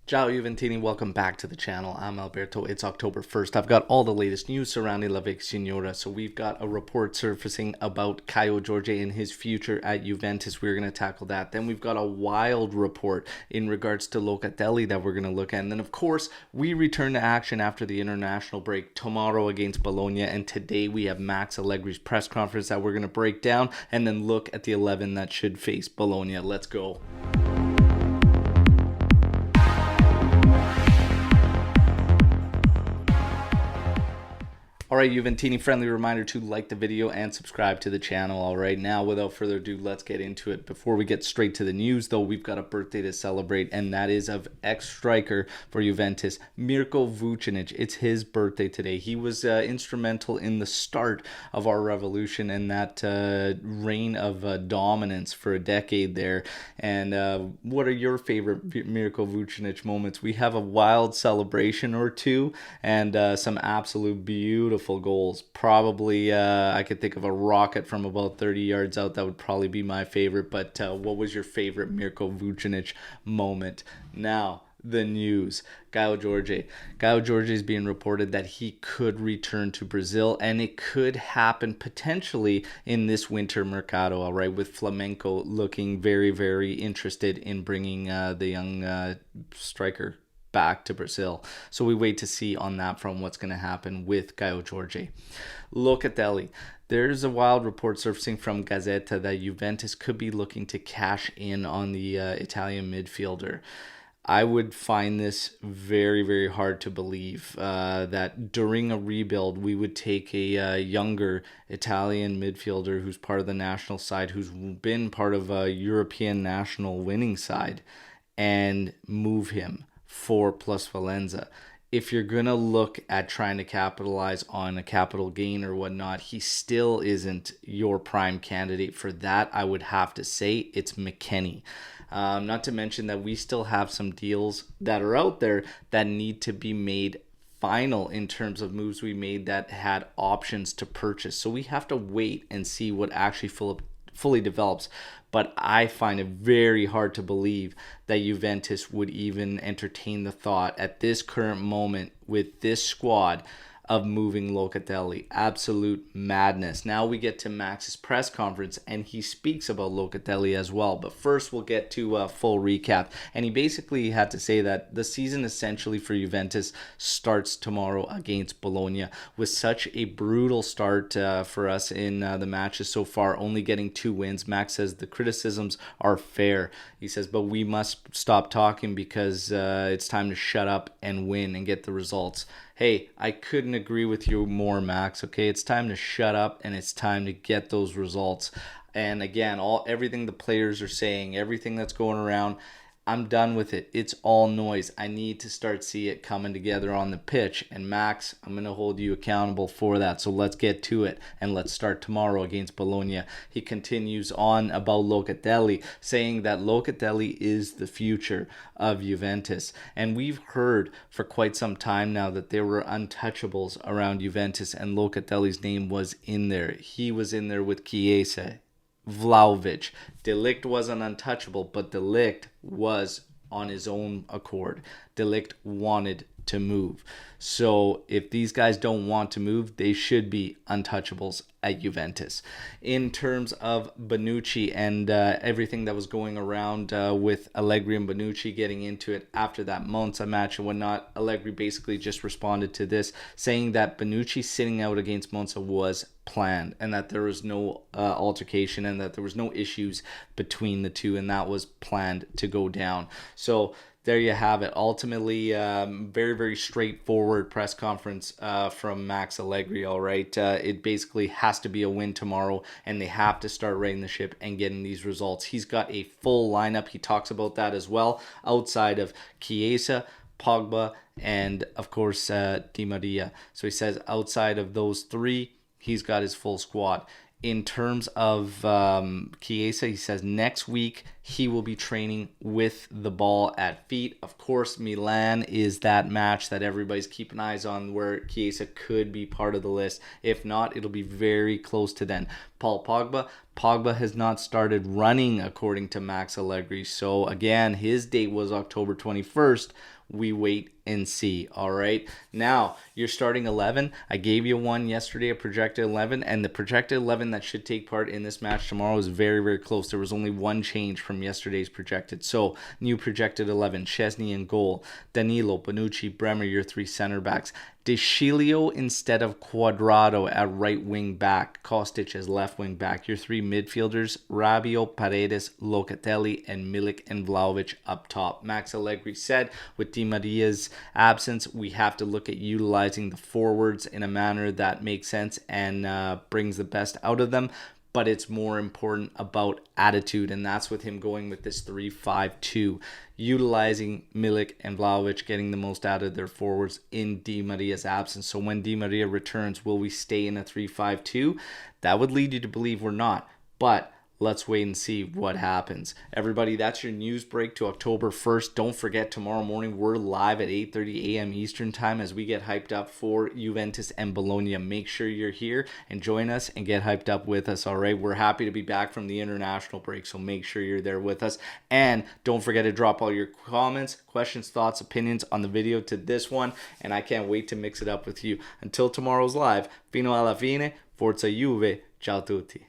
Ciao Juventini, welcome back to the channel. I'm Alberto. It's October 1st. I've got all the latest news surrounding La Vecchia Signora. So we've got a report surfacing about Caio Jorge and his future at Juventus. We're going to tackle that. Then we've got a wild report in regards to Locatelli that we're going to look at. And then, of course, we return to action after the international break tomorrow against Bologna. And today we have Max Allegri's press conference that we're going to break down and then look at the 11 that should face Bologna. Let's go. Alright, Juventini, friendly reminder to like the video and subscribe to the channel. Alright, now without further ado, let's get into it. Before we get straight to the news, though, we've got a birthday to celebrate, and that is of ex-striker for Juventus, Mirko Vucinic. It's his birthday today. He was instrumental in the start of our revolution and that reign of dominance for a decade there. And what are your favorite Mirko Vucinic moments? We have a wild celebration or two and some absolute beautiful goals. Probably I could think of a rocket from about 30 yards out. That would probably be my favorite. But what was your favorite Mirko Vucinic moment? Now, the news. Caio Jorge. Caio Jorge is being reported that he could return to Brazil, and it could happen potentially in this winter mercado, all right, with Flamengo looking very, very interested in bringing the young striker back to Brazil. So we wait to see on that front what's going to happen with Caio Jorge. Locatelli. There's a wild report surfacing from Gazzetta that Juventus could be looking to cash in on the Italian midfielder. I would find this very, very hard to believe that during a rebuild, we would take a younger Italian midfielder who's part of the national side, who's been part of a European national winning side, and move him for plus Valenza. If you're going to look at trying to capitalize on a capital gain or whatnot, he still isn't your prime candidate for that. I would have to say it's McKennie. Not to mention that we still have some deals that are out there that need to be made final in terms of moves we made that had options to purchase. So we have to wait and see what actually fully develops. But I find it very hard to believe that Juventus would even entertain the thought at this current moment with this squad of moving Locatelli. Absolute madness. Now we get to Max's press conference, and he speaks about Locatelli as well. But first, we'll get to a full recap. And he basically had to say that the season essentially for Juventus starts tomorrow against Bologna. With such a brutal start for us in the matches so far, only getting 2 wins. Max says the criticisms are fair. He says, but we must stop talking because it's time to shut up and win and get the results. Hey, I couldn't agree with you more, Max. Okay, it's time to shut up and it's time to get those results. And again, everything the players are saying, everything that's going around, I'm done with it. It's all noise. I need to start see it coming together on the pitch. And Max, I'm going to hold you accountable for that. So let's get to it and let's start tomorrow against Bologna. He continues on about Locatelli, saying that Locatelli is the future of Juventus. And we've heard for quite some time now that there were untouchables around Juventus, and Locatelli's name was in there. He was in there with Chiesa, Vlahovic. De Ligt wasn't untouchable, but De Ligt was on his own accord. De Ligt wanted to move. So if these guys don't want to move, they should be untouchables at Juventus. In terms of Bonucci and everything that was going around with Allegri and Bonucci getting into it after that Monza match and whatnot, Allegri basically just responded to this, saying that Bonucci sitting out against Monza was planned and that there was no altercation and that there was no issues between the two, and that was planned to go down. So there you have it. Ultimately, very, very straightforward press conference from Max Allegri, all right? It basically has to be a win tomorrow, and they have to start righting the ship and getting these results. He's got a full lineup. He talks about that as well, outside of Chiesa, Pogba, and, of course, Di Maria. So he says outside of those three, he's got his full squad. In terms of Chiesa, he says next week he will be training with the ball at feet. Of course, Milan is that match that everybody's keeping eyes on where Chiesa could be part of the list. If not, it'll be very close to then. Paul Pogba. Pogba has not started running according to Max Allegri. So again, his date was October 21st. We wait and see. All right. Now, you're starting 11. I gave you one yesterday, a projected 11, and the projected 11 that should take part in this match tomorrow is very, very close. There was only one change from yesterday's projected. So, new projected 11, Szczesny in goal, Danilo, Bonucci, Bremer, your 3 center backs, De Sciglio instead of Cuadrado at right wing back, Kostic as left wing back, your 3 midfielders, Rabiot, Paredes, Locatelli, and Milik and Vlahovic up top. Max Allegri said with Di Maria's absence, we have to look at utilizing the forwards in a manner that makes sense and brings the best out of them. But it's more important about attitude, and that's with him going with this 3-5-2, utilizing Milik and Vlahovic, getting the most out of their forwards in Di Maria's absence. So when Di Maria returns, will we stay in a 3-5-2? That would lead you to believe we're not, but let's wait and see what happens. Everybody, that's your news break to October 1st. Don't forget, tomorrow morning, we're live at 8:30 a.m. Eastern Time as we get hyped up for Juventus and Bologna. Make sure you're here and join us and get hyped up with us, all right? We're happy to be back from the international break, so make sure you're there with us. And don't forget to drop all your comments, questions, thoughts, opinions on the video to this one, and I can't wait to mix it up with you. Until tomorrow's live, fino alla fine, forza Juve, ciao tutti.